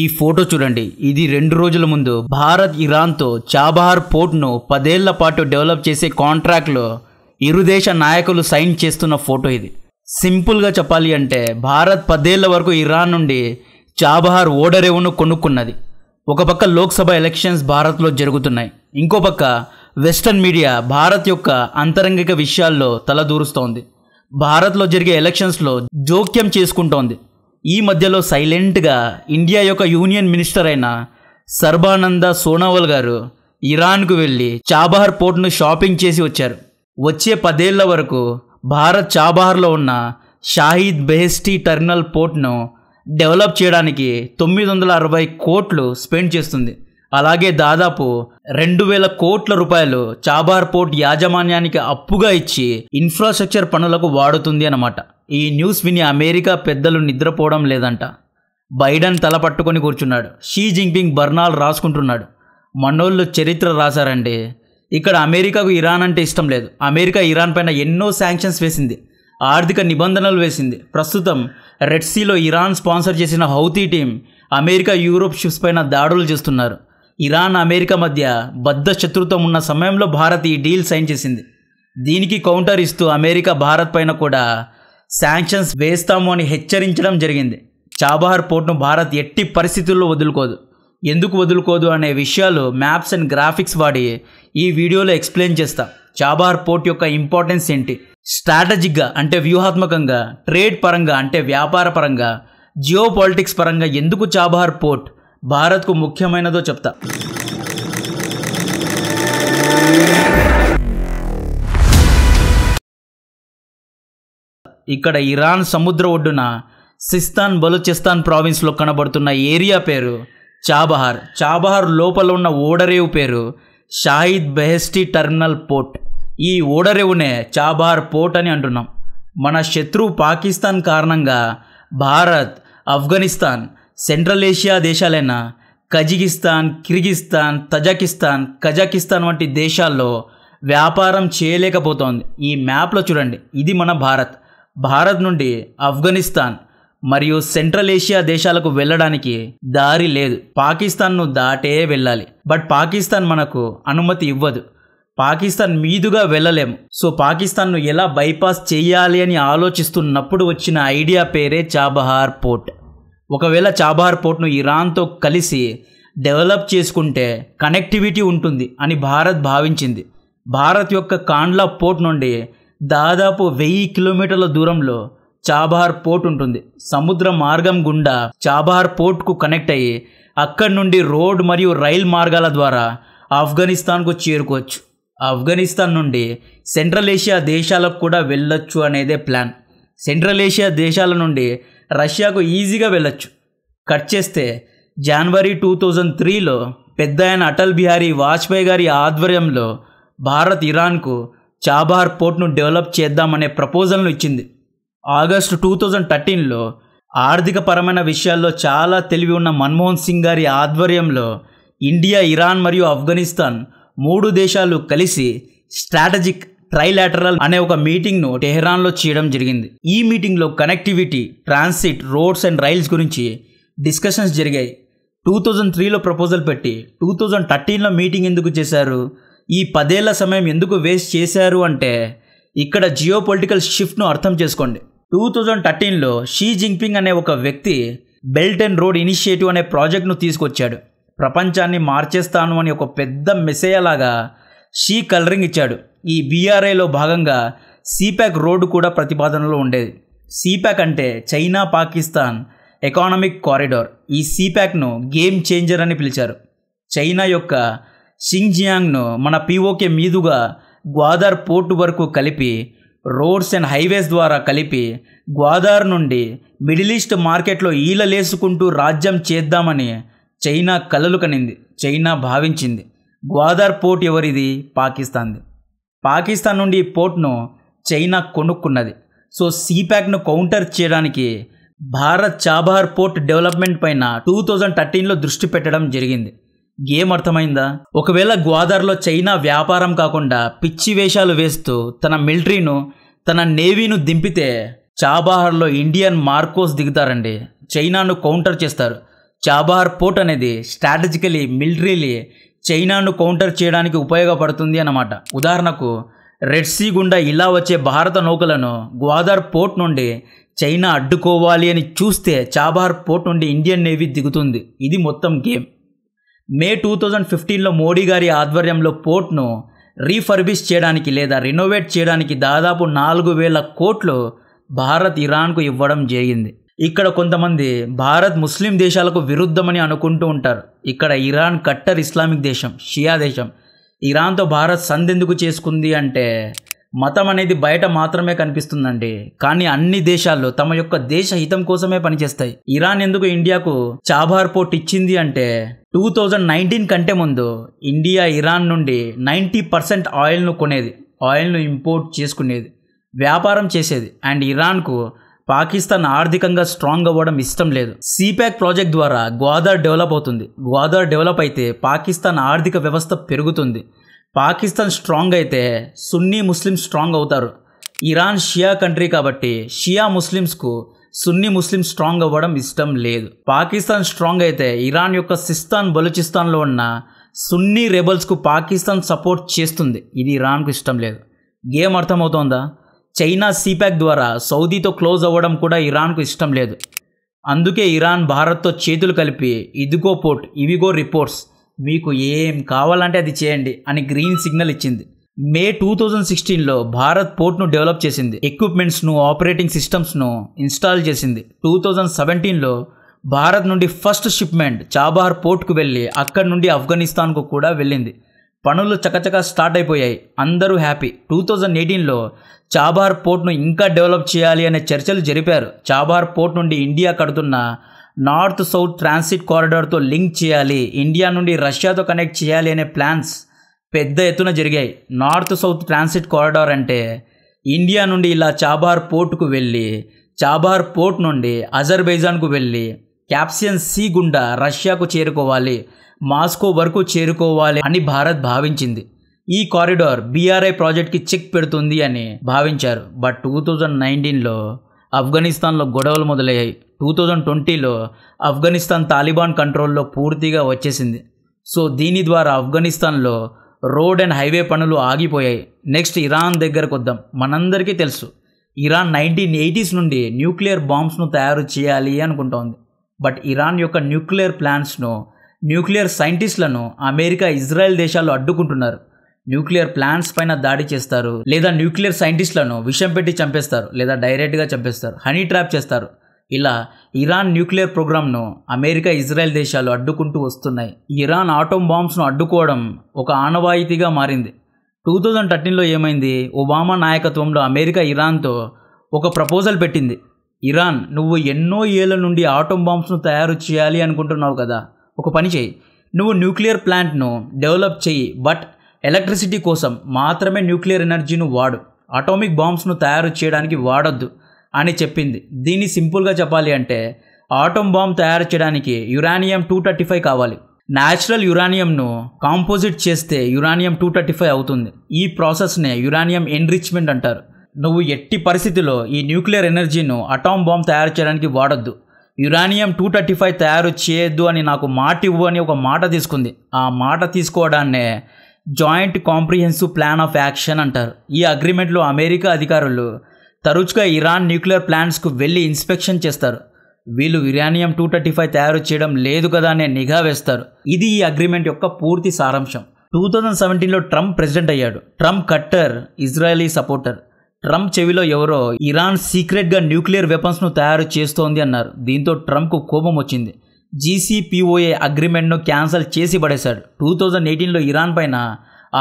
ఈ ఫోటో చూడండి. ఇది 2 రోజుల ముందు భారత్ ఇరాన్తో చాబహార్ పోర్ట్ను 10 ఏళ్ల పాటు డెవలప్ చేసే కాంట్రాక్ట్లో ఇరు దేశ నాయకులు సైన్ చేస్తున్న ఫోటో ఇది. సింపుల్గా చెప్పాలి అంటే భారత్ 10 ఏళ్ల వరకు ఇరాన్ నుండి చాబహార్ ఓడరేవును కొనుక్కున్నది. ఒక పక్క లోక్సభ ఎలక్షన్స్ భారత్లో జరుగుతున్నాయి, ఇంకో పక్క వెస్టర్న్ మీడియా భారత్ యొక్క అంతరంగిక విషయాల్లో తలదూరుస్తోంది. భారత్లో జరిగే ఎలక్షన్స్లో జోక్యం చేసుకుంటోంది. ఈ మధ్యలో సైలెంట్గా ఇండియా యొక్క యూనియన్ మినిస్టర్ అయిన సర్బానంద సోనోవాల్ గారు ఇరాన్కు వెళ్ళి చాబహార్ పోర్ట్ను షాపింగ్ చేసి వచ్చారు. వచ్చే 10 ఏళ్ల వరకు భారత్ చాబహార్లో ఉన్న షాహిద్ బెహెస్టీ టెర్మినల్ పోర్ట్ను డెవలప్ చేయడానికి 960 కోట్లు స్పెండ్ చేస్తుంది. అలాగే దాదాపు 2000 కోట్ల రూపాయలు చాబహార్ పోర్ట్ యాజమాన్యానికి అప్పుగా ఇచ్చి ఇన్ఫ్రాస్ట్రక్చర్ పనులకు వాడుతుంది అన్నమాట. ఈ న్యూస్ విని అమెరికా పెద్దలు నిద్రపోవడం లేదంట. బైడెన్ తల పట్టుకొని కూర్చున్నాడు. షీ జిన్పింగ్ బర్నాలు రాసుకుంటున్నాడు. మనోళ్ళు చరిత్ర రాశారండి. ఇక్కడ అమెరికాకు ఇరాన్ అంటే ఇష్టం లేదు. అమెరికా ఇరాన్ పైన ఎన్నో శాంక్షన్స్ వేసింది, ఆర్థిక నిబంధనలు వేసింది. ప్రస్తుతం రెడ్ సీలో ఇరాన్ స్పాన్సర్ చేసిన Houthi team America Europe ships పైన దాడులు చేస్తున్నారు. ఇరాన్ అమెరికా మధ్య బద్ధ శత్రుత్వం ఉన్న సమయంలో భారత్ ఈ డీల్ సైన్ చేసింది. దీనికి కౌంటర్ ఇస్తూ అమెరికా భారత్ పైన కూడా శాంక్షన్స్ వేస్తాము అని హెచ్చరించడం జరిగింది. చాబహార్ పోర్ట్ను భారత్ ఎట్టి పరిస్థితుల్లో వదులుకోదు. ఎందుకు వదులుకోదు అనే విషయాలు మ్యాప్స్ అండ్ గ్రాఫిక్స్ వాడి ఈ వీడియోలో ఎక్స్ప్లెయిన్ చేస్తా. చాబహార్ పోర్ట్ యొక్క ఇంపార్టెన్స్ ఏంటి, స్ట్రాటజిక్గా అంటే వ్యూహాత్మకంగా, ట్రేడ్ పరంగా అంటే వ్యాపార పరంగా, జియో పాలిటిక్స్ పరంగా ఎందుకు చాబహార్ పోర్ట్ భారత్కు ముఖ్యమైనదో చెప్తా. ఇక్కడ ఇరాన్ సముద్ర ఒడ్డున సిస్తాన్ బలూచిస్తాన్ ప్రావిన్స్లో కనబడుతున్న ఏరియా పేరు చాబహార్. చాబహార్ లోపల ఉన్న ఓడరేవు పేరు షాహిద్ బెహెస్టీ టెర్మినల్ పోర్ట్. ఈ ఓడరేవునే చాబహార్ పోర్ట్ అని అంటున్నాం. మన శత్రువు పాకిస్తాన్ కారణంగా భారత్, ఆఫ్ఘనిస్తాన్, సెంట్రల్ ఏషియా దేశాలైన కజకిస్తాన్, కిర్గిస్తాన్, తజకిస్తాన్, కజకిస్తాన్ వంటి దేశాల్లో వ్యాపారం చేయలేకపోతోంది. ఈ మ్యాప్లో చూడండి, ఇది మన భారత్. భారత్ నుండి ఆఫ్ఘనిస్తాన్ మరియు సెంట్రల్ ఏషియా దేశాలకు వెళ్ళడానికి దారి లేదు. పాకిస్తాన్ను దాటే వెళ్ళాలి. బట్ పాకిస్తాన్ మనకు అనుమతి ఇవ్వదు. పాకిస్తాన్ మీదుగా వెళ్ళలేము. సో పాకిస్తాన్ను ఎలా బైపాస్ చేయాలి అని ఆలోచిస్తున్నప్పుడు వచ్చిన ఐడియా పేరే చాబహార్ పోర్ట్. ఒకవేళ చాబహార్ పోర్ట్ను ఇరాన్తో కలిసి డెవలప్ చేసుకుంటే కనెక్టివిటీ ఉంటుంది అని భారత్ భావించింది. భారత్ యొక్క కాండ్లా పోర్ట్ నుండి దాదాపు 1000 కిలోమీటర్ల దూరంలో చాబహార్ పోర్ట్ ఉంటుంది. సముద్ర మార్గం గుండా చాబహార్ పోర్ట్కు కనెక్ట్ అయ్యి అక్కడి నుండి రోడ్ మరియు రైల్ మార్గాల ద్వారా ఆఫ్ఘనిస్తాన్కు చేరుకోవచ్చు. ఆఫ్ఘనిస్తాన్ నుండి సెంట్రల్ ఏషియా దేశాలకు కూడా వెళ్ళొచ్చు అనేదే ప్లాన్. సెంట్రల్ ఏషియా దేశాల నుండి రష్యాకు ఈజీగా వెళ్ళొచ్చు. కట్ చేస్తే జనవరి 2003లో పెద్ద ఆయన అటల్ బిహారీ వాజ్పేయి గారి ఆధ్వర్యంలో భారత్ ఇరాన్కు చాబహార్ పోర్ట్ను డెవలప్ చేద్దామనే ప్రపోజల్ను ఇచ్చింది. ఆగస్టు 2013లో ఆర్థిక పరమైన విషయాల్లో చాలా తెలివి ఉన్న మన్మోహన్ సింగ్ గారి ఆధ్వర్యంలో ఇండియా, ఇరాన్ మరియు ఆఫ్ఘనిస్తాన్ 3 దేశాలు కలిసి స్ట్రాటజిక్ ట్రైలాటరల్ అనే ఒక మీటింగ్ను టెహరాన్లో చేయడం జరిగింది. ఈ మీటింగ్లో connectivity, transit, roads and rails గురించి డిస్కషన్స్ జరిగాయి. 2003లో ప్రపోజల్ పెట్టి 2013లో మీటింగ్ ఎందుకు చేశారు, ఈ 10 ఏళ్ల సమయం ఎందుకు వేస్ట్ చేశారు అంటే ఇక్కడ జియో పొలిటికల్ షిఫ్ట్ను అర్థం చేసుకోండి. 2013లో షీ జిన్పింగ్ అనే ఒక వ్యక్తి బెల్ట్ అండ్ రోడ్ ఇనిషియేటివ్ అనే ప్రాజెక్ట్ను తీసుకొచ్చాడు. ప్రపంచాన్ని మార్చేస్తాను అని ఒక పెద్ద మెసేజ్ లాగా షీ కలరింగ్ ఇచ్చాడు. ఈ బీఆర్ఐలో భాగంగా సీపాక్ రోడ్డు కూడా ప్రతిపాదనలో ఉండేది. సీపాక్ అంటే చైనా పాకిస్తాన్ ఎకానమిక్ కారిడార్. ఈ సీపాక్ను గేమ్ చేంజర్ అని పిలిచారు. చైనా యొక్క షింగ్జియాంగ్ను మన పీఓకే మీదుగా గ్వాదార్ పోర్టు వరకు కలిపి, రోడ్స్ అండ్ హైవేస్ ద్వారా కలిపి గ్వాదార్ నుండి మిడిల్ ఈస్ట్ మార్కెట్లో ఈలలేసుకుంటూ రాజ్యం చేద్దామని చైనా కలలు కనింది. చైనా భావించింది గ్వాదార్ పోర్ట్ ఎవరిది, పాకిస్తాన్ది. పాకిస్తాన్ నుండి ఈ పోర్ట్ను చైనా కొనుక్కున్నది. సో సీపాక్ను కౌంటర్ చేయడానికి భారత్ చాబహార్ పోర్ట్ డెవలప్మెంట్ పైన 2013లో దృష్టి పెట్టడం జరిగింది. గేమ్ అర్థమైందా? ఒకవేళ గ్వాదార్లో చైనా వ్యాపారం కాకుండా పిచ్చి వేషాలు వేస్తూ తన మిలిటరీను, తన నేవీను దింపితే చాబహార్లో ఇండియన్ మార్కోస్ దిగుతారండి. చైనాను కౌంటర్ చేస్తారు. చాబహార్ పోర్ట్ అనేది స్ట్రాటజికలీ మిలిటరీలీ చైనాను కౌంటర్ చేయడానికి ఉపయోగపడుతుంది అన్నమాట. ఉదాహరణకు రెడ్ సీ గుండా ఇలా వచ్చే భారత నౌకలను గ్వాదర్ పోర్ట్ నుండి చైనా అడ్డుకోవాలి అని చూస్తే చాబహార్ పోర్ట్ నుండి ఇండియన్ నేవీ దిగుతుంది. ఇది మొత్తం గేమ్. మే 2015లో మోడీ గారి ఆధ్వర్యంలో పోర్ట్ను రీఫర్బిష్ చేయడానికి లేదా రినోవేట్ చేయడానికి దాదాపు 4,000 కోట్లు భారత్ ఇరాన్కు ఇవ్వడం జరిగింది. ఇక్కడ కొంతమంది భారత్ ముస్లిం దేశాలకు విరుద్ధమని అనుకుంటూ ఉంటారు. ఇక్కడ ఇరాన్ కట్టర్ ఇస్లామిక్ దేశం, షియా దేశం. ఇరాన్తో భారత్ సందెందుకు చేసుకుంది అంటే మతం అనేది బయట మాత్రమే కనిపిస్తుందండి, కానీ అన్ని దేశాల్లో తమ యొక్క దేశ హితం కోసమే పనిచేస్తాయి. ఇరాన్ ఎందుకు ఇండియాకు చాబహార్ పోర్ట్ ఇచ్చింది అంటే 2019 కంటే ముందు ఇండియా ఇరాన్ నుండి 90% ఆయిల్ను కొనేది, ఆయిల్ను ఇంపోర్ట్ చేసుకునేది, వ్యాపారం చేసేది. అండ్ ఇరాన్కు పాకిస్తాన్ ఆర్థికంగా స్ట్రాంగ్ అవ్వడం ఇష్టం లేదు. సిపాక్ ప్రాజెక్ట్ ద్వారా గ్వాదర్ డెవలప్ అవుతుంది. గ్వాదర్ డెవలప్ అయితే పాకిస్తాన్ ఆర్థిక వ్యవస్థ పెరుగుతుంది. పాకిస్తాన్ స్ట్రాంగ్ అయితే సున్నీ ముస్లిం స్ట్రాంగ్ అవుతారు. ఇరాన్ షియా కంట్రీ కాబట్టి షియా ముస్లిమ్స్కు సున్నీ ముస్లిం స్ట్రాంగ్ అవ్వడం ఇష్టం లేదు. పాకిస్తాన్ స్ట్రాంగ్ అయితే ఇరాన్ యొక్క సిస్తాన్ బలూచిస్తాన్లో ఉన్న సున్నీ రెబల్స్కు పాకిస్తాన్ సపోర్ట్ చేస్తుంది. ఇది ఇరాన్కు ఇష్టం లేదు. గేమ్ అర్థమవుతోందా? చైనా సిపాక్ ద్వారా సౌదీతో క్లోజ్ అవ్వడం కూడా ఇరాన్కు ఇష్టం లేదు. అందుకే ఇరాన్ భారత్తో చేతులు కలిపి ఇదిగో పోర్ట్, ఇవిగో రిపోర్ట్స్, మీకు ఏం కావాలంటే అది చేయండి అని గ్రీన్ సిగ్నల్ ఇచ్చింది. మే 2016లో భారత్ పోర్ట్ను డెవలప్ చేసింది, ఎక్విప్మెంట్స్ను, ఆపరేటింగ్ సిస్టమ్స్ను ఇన్స్టాల్ చేసింది. 2017లో భారత్ నుండి ఫస్ట్ షిప్మెంట్ చాబహార్ పోర్ట్కు వెళ్ళి అక్కడి నుండి ఆఫ్ఘనిస్తాన్కు కూడా వెళ్ళింది. పనులు చకచకా స్టార్ట్ అయిపోయాయి. అందరూ హ్యాపీ. 2018లో చాబహార్ పోర్ట్ను ఇంకా డెవలప్ చేయాలి అనే చర్చలు జరిపారు. చాబహార్ పోర్ట్ నుండి ఇండియా కడుతున్న నార్త్ సౌత్ ట్రాన్సిట్ కారిడార్తో లింక్ చేయాలి, ఇండియా నుండి రష్యాతో కనెక్ట్ చేయాలి అనే ప్లాన్స్ పెద్ద ఎత్తున జరిగాయి. నార్త్ సౌత్ ట్రాన్సిట్ కారిడార్ అంటే ఇండియా నుండి ఇలా చాబహార్ పోర్టుకు వెళ్ళి, చాబహార్ పోర్ట్ నుండి అజర్బైజాన్కు వెళ్ళి, క్యాస్పియన్ సీ గుండా రష్యాకు చేరుకోవాలి, మాస్కో వరకు చేరుకోవాలి అని భారత్ భావించింది. ఈ కారిడార్ BRI ప్రాజెక్ట్కి చెక్ పెడుతుంది అని భావించారు. బట్ 2019లో ఆఫ్ఘనిస్తాన్లో గొడవలు మొదలయ్యాయి. 2020లో ఆఫ్ఘనిస్తాన్ తాలిబాన్ కంట్రోల్లో పూర్తిగా వచ్చేసింది. సో దీని ద్వారా ఆఫ్ఘనిస్తాన్లో రోడ్ అండ్ హైవే పనులు ఆగిపోయాయి. నెక్స్ట్ ఇరాన్ దగ్గరకు వద్దాం. మనందరికీ తెలుసు ఇరాన్ 1980s నుండి న్యూక్లియర్ బాంబ్స్ను తయారు చేయాలి అనుకుంటోంది. బట్ ఇరాన్ యొక్క న్యూక్లియర్ ప్లాన్స్ను, న్యూక్లియర్ సైంటిస్టులను అమెరికా, ఇజ్రాయెల్ దేశాలు అడ్డుకుంటున్నారు. న్యూక్లియర్ ప్లాంట్స్ పైన దాడి చేస్తారు, లేదా న్యూక్లియర్ సైంటిస్టులను విషం పెట్టి చంపేస్తారు, లేదా డైరెక్ట్గా చంపేస్తారు, హనీ ట్రాప్ చేస్తారు. ఇలా ఇరాన్ న్యూక్లియర్ ప్రోగ్రామ్ను అమెరికా, ఇజ్రాయెల్ దేశాలు అడ్డుకుంటూ వస్తున్నాయి. ఇరాన్ ఆటోమ్ బాంబ్స్ను అడ్డుకోవడం ఒక ఆనవాయితీగా మారింది. 2013లో ఏమైంది? ఒబామా నాయకత్వంలో అమెరికా ఇరాన్తో ఒక ప్రపోజల్ పెట్టింది. ఇరాన్, నువ్వు ఎన్నో ఏళ్ల నుండి ఆటోమ్ బాంబ్స్ను తయారు చేయాలి అనుకుంటున్నావు కదా, ఒక పని చేయి, నువ్వు న్యూక్లియర్ ప్లాంట్ను డెవలప్ చెయ్యి, బట్ ఎలక్ట్రిసిటీ కోసం మాత్రమే న్యూక్లియర్ ఎనర్జీను వాడు, అటామిక్ బాంబ్స్ను తయారు చేయడానికి వాడొద్దు అని చెప్పింది. దీన్ని సింపుల్గా చెప్పాలి అంటే ఆటోమ్ బాంబ్ తయారు చేయడానికి యురానియం 235 కావాలి. న్యాచురల్ యురానియంను కాంపోజిట్ చేస్తే యురానియం 235 అవుతుంది. ఈ ప్రాసెస్నే యురానియం ఎన్రిచ్మెంట్ అంటారు. నువ్వు ఎట్టి పరిస్థితిలో ఈ న్యూక్లియర్ ఎనర్జీను అటామ్ బాంబ్ తయారు చేయడానికి వాడొద్దు, యురానియం 235 తయారు చేయొద్దు అని నాకు మాట ఇవ్వు అని ఒక మాట తీసుకుంది. ఆ మాట తీసుకోవడాన్నే joint comprehensive plan of action అంటారు. ఈ అగ్రిమెంట్లో అమెరికా అధికారులు తరచుగా ఇరాన్ న్యూక్లియర్ ప్లాంట్స్కు వెళ్ళి ఇన్స్పెక్షన్ చేస్తారు. వీళ్ళు యురానియం 235 తయారు చేయడం లేదు కదా అనే నిఘా వేస్తారు. ఇది ఈ అగ్రిమెంట్ యొక్క పూర్తి సారాంశం. 2017లో ట్రంప్ ప్రెసిడెంట్ అయ్యాడు. Trump cutter Israeli supporter. Trump చెవిలో ఎవరో ఇరాన్ సీక్రెట్గా న్యూక్లియర్ వెపన్స్ను తయారు చేస్తోంది అన్నారు. దీంతో ట్రంప్కు కోపం వచ్చింది. JCPOA అగ్రిమెంట్ను క్యాన్సిల్ చేసి పడేశాడు. 2018లో ఇరాన్ పైన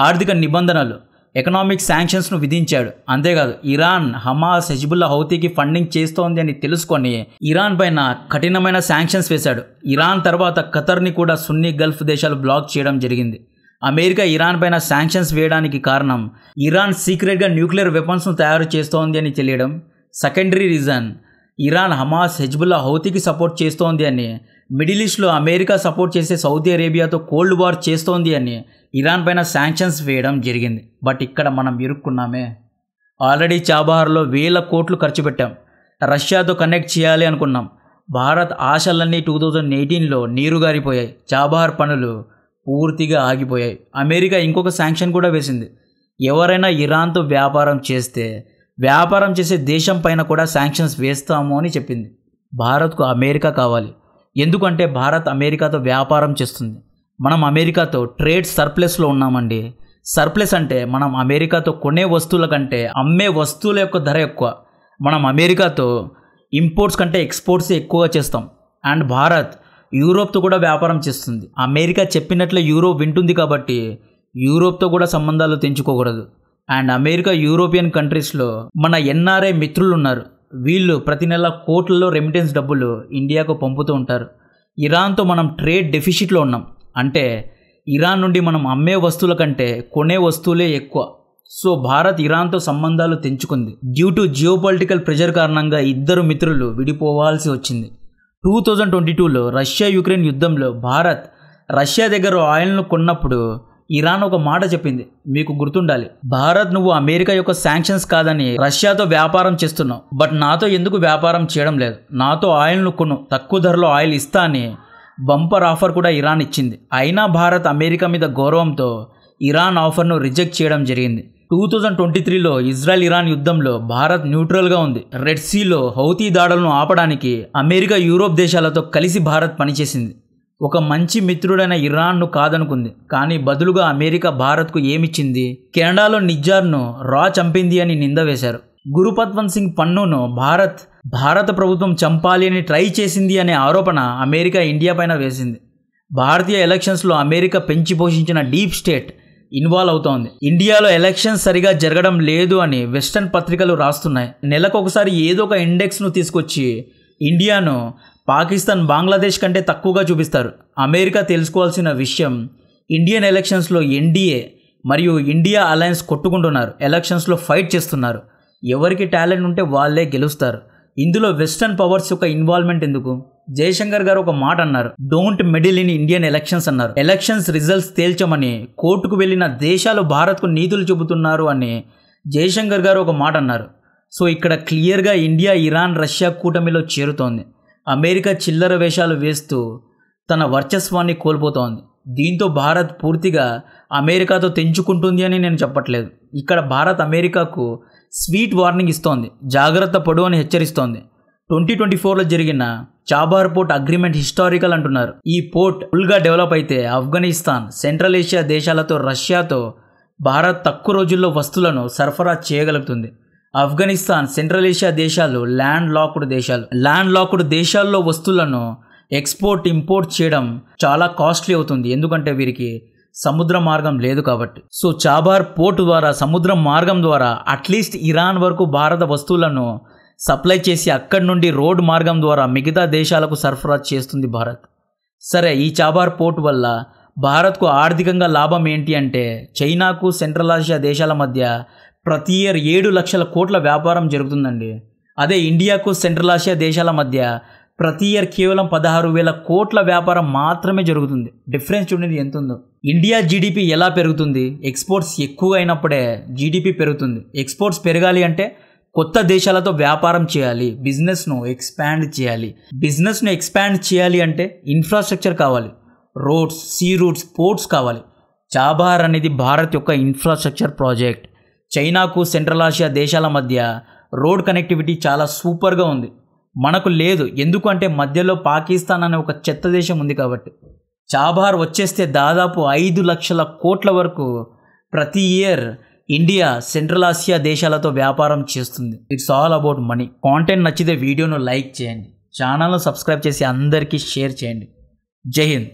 ఆర్థిక నిబంధనలు, ఎకనామిక్ శాంక్షన్స్ను విధించాడు. అంతేకాదు ఇరాన్ హమాస్, హెజ్బుల్లా, హౌతీకి ఫండింగ్ చేస్తోంది అని తెలుసుకొని ఇరాన్ పైన కఠినమైన శాంక్షన్స్ వేశాడు. ఇరాన్ తర్వాత ఖతర్ని కూడా సున్నీ గల్ఫ్ దేశాలు బ్లాక్ చేయడం జరిగింది. అమెరికా ఇరాన్ పైన శాంక్షన్స్ వేయడానికి కారణం ఇరాన్ సీక్రెట్గా న్యూక్లియర్ వెపన్స్ను తయారు చేస్తోంది అని తెలియడం. Secondary reason Iran Hamas, Hezbollah, హౌతీకి సపోర్ట్ చేస్తోంది అని, మిడిల్ ఈస్ట్లో అమెరికా సపోర్ట్ చేసే సౌదీ అరేబియాతో కోల్డ్ వార్ చేస్తోంది అని ఇరాన్ పైన శాంక్షన్స్ వేయడం జరిగింది. బట్ ఇక్కడ మనం ఇరుక్కున్నామే. ఆల్రెడీ చాబహార్లో 1,000 కోట్లు ఖర్చు పెట్టాం. రష్యాతో కనెక్ట్ చేయాలి అనుకున్నాం. భారత్ ఆశలన్నీ 2018లో నీరుగారిపోయాయి. చాబహార్ పనులు పూర్తిగా ఆగిపోయాయి. అమెరికా ఇంకొక శాంక్షన్ కూడా వేసింది. ఎవరైనా ఇరాన్తో వ్యాపారం చేస్తే వ్యాపారం చేసే దేశం పైన కూడా శాంక్షన్స్ వేస్తాము అని చెప్పింది. భారత్కు అమెరికా కావాలి. ఎందుకంటే భారత్ అమెరికాతో వ్యాపారం చేస్తుంది. మనం అమెరికాతో ట్రేడ్ సర్ప్లస్లో ఉన్నామండి. సర్ప్లస్ అంటే మనం అమెరికాతో కొనే వస్తువుల కంటే అమ్మే వస్తువుల యొక్క ధర ఎక్కువ. మనం అమెరికాతో ఇంపోర్ట్స్ కంటే ఎక్స్పోర్ట్స్ ఎక్కువగా చేస్తాం. అండ్ భారత్ యూరోప్తో కూడా వ్యాపారం చేస్తుంది. అమెరికా చెప్పినట్లే యూరోప్ వింటుంది కాబట్టి యూరోప్తో కూడా సంబంధాలు తెంచుకోకూడదు. అండ్ అమెరికా యూరోపియన్ కంట్రీస్లో మన ఎన్ఆర్ఐ మిత్రులు ఉన్నారు. వీళ్ళు ప్రతి నెల కోట్లలో రెమిటెన్స్ డబ్బులు ఇండియాకు పంపుతూ ఉంటారు. ఇరాన్తో మనం ట్రేడ్ డెఫిసిట్లో ఉన్నాం. అంటే ఇరాన్ నుండి మనం అమ్మే వస్తువుల కంటే కొనే వస్తువులే ఎక్కువ. సో భారత్ ఇరాన్తో సంబంధాలు తెంచుకుంది. డ్యూ టు జియోపొలిటికల్ ప్రెషర్ కారణంగా ఇద్దరు మిత్రులు విడిపోవాల్సి వచ్చింది. 2022లో రష్యా యుక్రెయిన్ యుద్ధంలో భారత్ రష్యా దగ్గర ఆయిల్ను కొన్నప్పుడు ఇరాన్ ఒక మాట చెప్పింది, మీకు గుర్తుండాలి. భారత్, నువ్వు అమెరికా యొక్క శాంక్షన్స్ కాదని రష్యాతో వ్యాపారం చేస్తున్నావు, బట్ నాతో ఎందుకు వ్యాపారం చేయడం లేదు? నాతో ఆయిల్ను కొను, తక్కువ ధరలో ఆయిల్ ఇస్తా అని బంపర్ ఆఫర్ కూడా ఇరాన్ ఇచ్చింది. అయినా భారత్ అమెరికా మీద గౌరవంతో ఇరాన్ ఆఫర్ను రిజెక్ట్ చేయడం జరిగింది. 2023లో ఇజ్రాయెల్ ఇరాన్ యుద్ధంలో భారత్ న్యూట్రల్గా ఉంది. రెడ్ సీలో హౌతీ దాడులను ఆపడానికి అమెరికా యూరోప్ దేశాలతో కలిసి భారత్ పనిచేసింది. ఒక మంచి మిత్రుడైన ఇరాన్ను కాదనుకుంది, కానీ బదులుగా అమెరికా భారత్కు ఏమిచ్చింది? కెనడాలో నిజ్జార్ను రా చంపింది అని నింద వేశారు. గురుపత్వంత్ సింగ్ పన్నును భారత ప్రభుత్వం చంపాలి అని ట్రై చేసింది అనే ఆరోపణ అమెరికా ఇండియా పైన వేసింది. భారతీయ ఎలక్షన్స్లో అమెరికా పెంచి పోషించిన డీప్ స్టేట్ ఇన్వాల్వ్ అవుతోంది. ఇండియాలో ఎలక్షన్స్ సరిగా జరగడం లేదు అని వెస్టర్న్ పత్రికలు రాస్తున్నాయి. నెలకొకసారి ఏదో ఒక ఇండెక్స్ను తీసుకొచ్చి ఇండియాను పాకిస్తాన్, బంగ్లాదేశ్ కంటే తక్కువగా చూపిస్తారు. అమెరికా తెలుసుకోవాల్సిన విషయం, ఇండియన్ ఎలక్షన్స్లో ఎన్డీఏ మరియు ఇండియా అలయన్స్ కొట్టుకుంటున్నారు. ఎలక్షన్స్లో ఫైట్ చేస్తున్నారు. ఎవరికి టాలెంట్ ఉంటే వాళ్ళే గెలుస్తారు. ఇందులో వెస్టర్న్ పవర్స్ యొక్క ఇన్వాల్వ్మెంట్ ఎందుకు? జయశంకర్ గారు ఒక మాట అన్నారు, don't meddle in Indian elections అన్నారు. ఎలక్షన్స్ రిజల్ట్స్ తేల్చమని కోర్టుకు వెళ్ళిన దేశాలు భారత్కు నీతులు చెబుతున్నారు అని జయశంకర్ గారు ఒక మాట అన్నారు. సో ఇక్కడ క్లియర్గా ఇండియా ఇరాన్ రష్యా కూటమిలో చేరుతోంది. అమెరికా చిల్లర వేషాలు వేస్తూ తన వర్చస్వాన్ని కోల్పోతోంది. దీంతో భారత్ పూర్తిగా అమెరికాతో తెంచుకుంటుంది అని నేను చెప్పట్లేదు. ఇక్కడ భారత్ అమెరికాకు స్వీట్ వార్నింగ్ ఇస్తోంది, జాగ్రత్త పడు అని హెచ్చరిస్తోంది. 2024లో జరిగిన చాబహార్ పోర్ట్ అగ్రిమెంట్ హిస్టారికల్ అంటున్నారు. ఈ పోర్ట్ ఫుల్గా డెవలప్ అయితే ఆఫ్ఘనిస్తాన్, సెంట్రల్ ఏషియా దేశాలతో రష్యాతో భారత్ తక్కువ రోజుల్లో వస్తువులను సరఫరా చేయగలుగుతుంది. ఆఫ్ఘనిస్తాన్, సెంట్రల్ ఏషియా దేశాలు ల్యాండ్ లాక్డ్ దేశాల్లో వస్తువులను ఎక్స్పోర్ట్ ఇంపోర్ట్ చేయడం చాలా కాస్ట్లీ అవుతుంది. ఎందుకంటే వీరికి సముద్ర మార్గం లేదు కాబట్టి. సో చాబహార్ పోర్ట్ ద్వారా, సముద్ర మార్గం ద్వారా అట్లీస్ట్ ఇరాన్ వరకు భారత వస్తువులను సప్లై చేసి అక్కడి నుండి రోడ్ మార్గం ద్వారా మిగతా దేశాలకు సరఫరా చేస్తుంది భారత్. సరే, ఈ చాబహార్ పోర్ట్ వల్ల భారత్కు ఆర్థికంగా లాభం ఏంటి అంటే, చైనాకు సెంట్రల్ ఆసియా దేశాల మధ్య ప్రతి ఇయర్ 7 లక్షల కోట్ల వ్యాపారం జరుగుతుందండి. అదే ఇండియాకు సెంట్రల్ ఆసియా దేశాల మధ్య ప్రతి ఇయర్ కేవలం 16,000 కోట్ల వ్యాపారం మాత్రమే జరుగుతుంది. డిఫరెన్స్ చూడండి ఎంత ఉందో. ఇండియా జీడిపి ఎలా పెరుగుతుంది? ఎక్స్పోర్ట్స్ ఎక్కువగా అయినప్పుడే జీడిపి పెరుగుతుంది. ఎక్స్పోర్ట్స్ పెరగాలి అంటే కొత్త దేశాలతో వ్యాపారం చేయాలి, బిజినెస్ను ఎక్స్పాండ్ చేయాలి అంటే ఇన్ఫ్రాస్ట్రక్చర్ కావాలి. రోడ్స్, సీ రూట్స్, పోర్ట్స్ కావాలి. చాబహార్ అనేది భారత్ యొక్క ఇన్ఫ్రాస్ట్రక్చర్ ప్రాజెక్ట్. చైనాకు సెంట్రల్ ఆసియా దేశాల మధ్య రోడ్ కనెక్టివిటీ చాలా సూపర్గా ఉంది. మనకు లేదు. ఎందుకంటే మధ్యలో పాకిస్తాన్ అనే ఒక చెత్త దేశం ఉంది కాబట్టి. చాబహార్ వచ్చేస్తే దాదాపు 5 లక్షల కోట్ల వరకు ప్రతి ఇయర్ ఇండియా సెంట్రల్ ఆసియా దేశాలతో వ్యాపారం చేస్తుంది. It's all about money. Content నచ్చితే వీడియోను లైక్ చేయండి, ఛానల్ను సబ్స్క్రైబ్ చేసి అందరికీ షేర్ చేయండి. జై హింద్.